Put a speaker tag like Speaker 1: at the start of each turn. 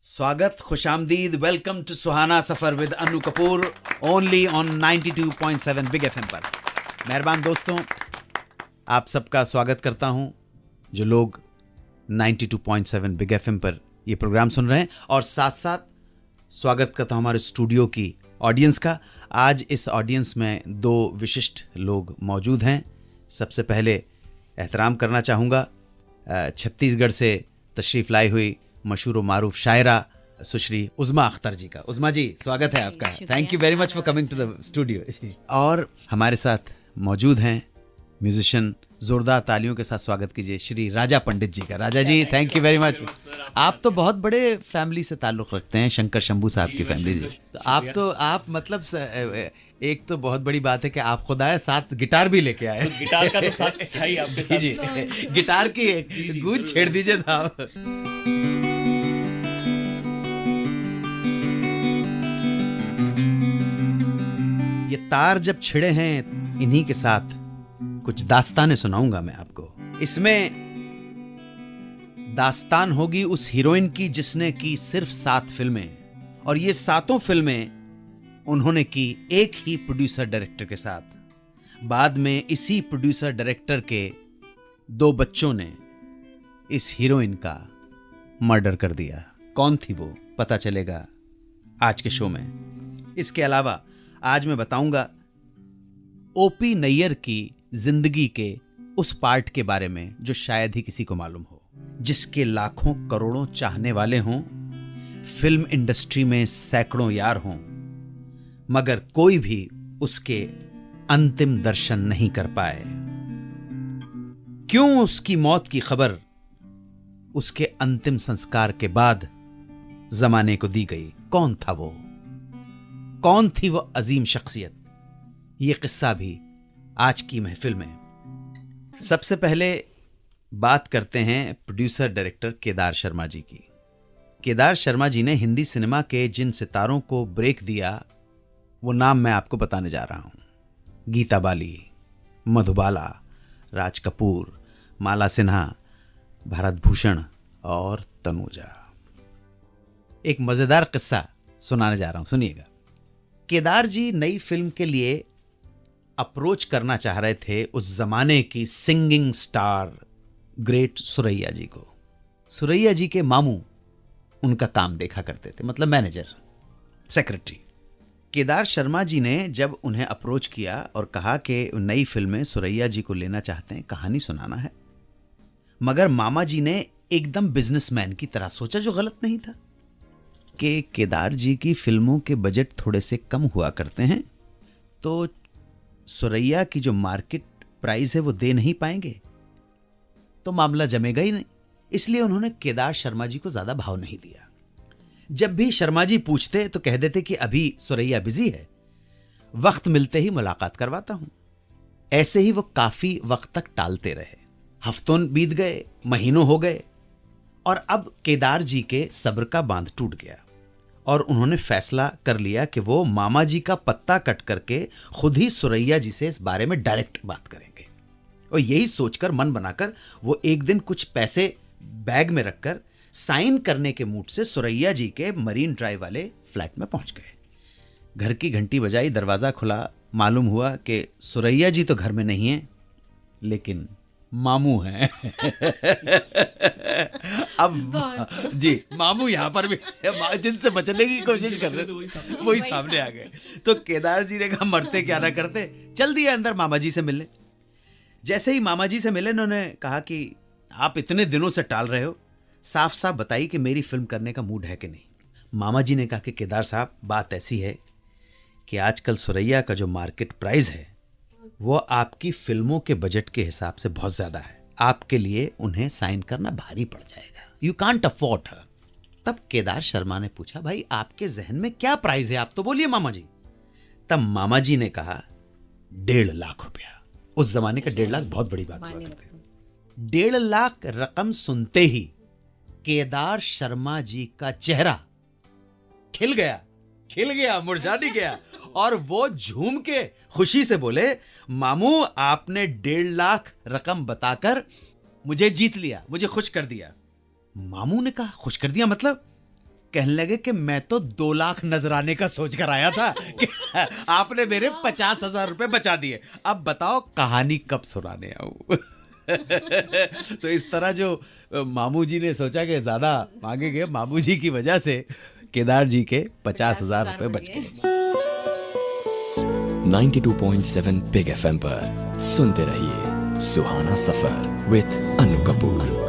Speaker 1: स्वागत, खुशामदीद, welcome to Suhana Safar with Annu Kapoor, only on 92.7 big FM पर। मेहरबान दोस्तों, आप सबका स्वागत करता हूं जो लोग 92.7 बिग एफएम पर ये प्रोग्राम सुन रहे हैं, और साथ साथ स्वागत करता हूं हमारे स्टूडियो की ऑडियंस का। आज इस ऑडियंस में दो विशिष्ट लोग मौजूद हैं। सबसे पहले एहतराम करना चाहूँगा छत्तीसगढ़ से तशरीफ़ लाई हुई मशहूर मारूफ शायरा सुश्री उज़्मा अख्तर जी का। उज़्मा जी, स्वागत है आपका। Thank you very much for coming to the studio. और हमारे साथ मौजूद हैं म्यूजिशियन, जोरदार तालियों के साथ स्वागत कीजिए श्री राजा पंडित जी का। राजा जी, थैंक यू वेरी मच। आप तो बहुत बड़े फैमिली से ताल्लुक़ रखते हैं, शंकर शंभू साहब की फैमिली से। तो आप मतलब एक तो बहुत बड़ी बात है कि आप खुद आए, साथ गिटार भी लेके आए।
Speaker 2: तो गिटार का तो साथ था ही आप।
Speaker 1: जी, गिटार की एक गूंज छेड़ दीजिए था। ये तार जब छिड़े हैं, इन्हीं के साथ कुछ दास्तानें सुनाऊंगा मैं आपको। इसमें दास्तान होगी उस हीरोइन की जिसने की सिर्फ 7 फिल्में, और ये 7 फिल्में उन्होंने की एक ही प्रोड्यूसर डायरेक्टर के साथ। बाद में इसी प्रोड्यूसर डायरेक्टर के 2 बच्चों ने इस हीरोइन का मर्डर कर दिया। कौन थी वो, पता चलेगा आज के शो में। इसके अलावा आज मैं बताऊंगा ओपी नैयर की जिंदगी के उस पार्ट के बारे में जो शायद ही किसी को मालूम हो, जिसके लाखों करोड़ों चाहने वाले हों, फिल्म इंडस्ट्री में सैकड़ों यार हों, मगर कोई भी उसके अंतिम दर्शन नहीं कर पाए। क्यों उसकी मौत की खबर उसके अंतिम संस्कार के बाद जमाने को दी गई? कौन था वो? कौन थी वो अजीम शख्सियत? ये किस्सा भी आज की महफिल में। सबसे पहले बात करते हैं प्रोड्यूसर डायरेक्टर केदार शर्मा जी की। केदार शर्मा जी ने हिंदी सिनेमा के जिन सितारों को ब्रेक दिया, वो नाम मैं आपको बताने जा रहा हूं। गीता बाली, मधुबाला, राज कपूर, माला सिन्हा, भारत भूषण और तनुजा। एक मजेदार किस्सा सुनाने जा रहा हूं, सुनिएगा। केदार जी नई फिल्म के लिए अप्रोच करना चाह रहे थे उस जमाने की सिंगिंग स्टार ग्रेट सुरैया जी को। सुरैया जी के मामू उनका काम देखा करते थे, मतलब मैनेजर, सेक्रेटरी। केदार शर्मा जी ने जब उन्हें अप्रोच किया और कहा कि नई फिल्म में सुरैया जी को लेना चाहते हैं, कहानी सुनाना है, मगर मामा जी ने एकदम बिजनेसमैन की तरह सोचा, जो गलत नहीं था, कि केदार जी की फिल्मों के बजट थोड़े से कम हुआ करते हैं, तो सुरैया की जो मार्केट प्राइस है वो दे नहीं पाएंगे, तो मामला जमेगा ही नहीं। इसलिए उन्होंने केदार शर्मा जी को ज्यादा भाव नहीं दिया। जब भी शर्मा जी पूछते तो कह देते कि अभी सुरैया बिजी है, वक्त मिलते ही मुलाकात करवाता हूं। ऐसे ही वो काफी वक्त तक टालते रहे। हफ्तों बीत गए, महीनों हो गए, और अब केदार जी के सब्र का बांध टूट गया और उन्होंने फैसला कर लिया कि वो मामा जी का पत्ता कट करके खुद ही सुरैया जी से इस बारे में डायरेक्ट बात करेंगे। और यही सोचकर, मन बनाकर, वो एक दिन कुछ पैसे बैग में रखकर साइन करने के मूड से सुरैया जी के मरीन ड्राइव वाले फ्लैट में पहुंच गए। घर की घंटी बजाई, दरवाजा खुला, मालूम हुआ कि सुरैया जी तो घर में नहीं है, लेकिन मामू हैं। अब जी, मामू यहां पर भी जिनसे बचने की कोशिश कर रहे थे, वही सामने आ गए। तो केदार जी ने कहा, मरते क्या ना करते, चल दिया अंदर मामा जी से मिलने। जैसे ही मामा जी से मिले, उन्होंने कहा कि आप इतने दिनों से टाल रहे हो, साफ साफ बताइए कि मेरी फिल्म करने का मूड है कि नहीं। मामा जी ने कहा कि केदार साहब, बात ऐसी है कि आजकल सुरैया का जो मार्केट प्राइस है वो आपकी फिल्मों के बजट के हिसाब से बहुत ज्यादा है। आपके लिए उन्हें साइन करना भारी पड़ जाएगा। यू कांट अफोर्ड हर। तब केदार शर्मा ने पूछा, भाई आपके जहन में क्या प्राइस है, आप तो बोलिए मामा जी। तब मामा जी ने कहा, 1.5 लाख रुपया। उस जमाने का 1.5 लाख बहुत बड़ी बात हुआ करती थी। 1.5 लाख रकम सुनते ही केदार शर्मा जी का चेहरा खिल गया, मुरझा नहीं गया, और वो झूम के खुशी से बोले, मामू आपने 1.5 लाख रकम बताकर मुझे जीत लिया, मुझे खुश कर दिया। मामू ने कहा, खुश कर दिया मतलब? कहने लगे कि मैं तो 2 लाख नजराने का सोच कर आया था कि आपने मेरे 50,000 रुपए बचा दिए, अब बताओ कहानी कब सुनाने आऊं। तो इस तरह जो मामू जी ने सोचा कि ज्यादा मांगेंगे, मामू जी की वजह से केदार जी के 50,000 रुपए बच गए।
Speaker 3: 92.7 बिग FM पर सुनते रहिए सुहाना सफर विद अनु कपूर।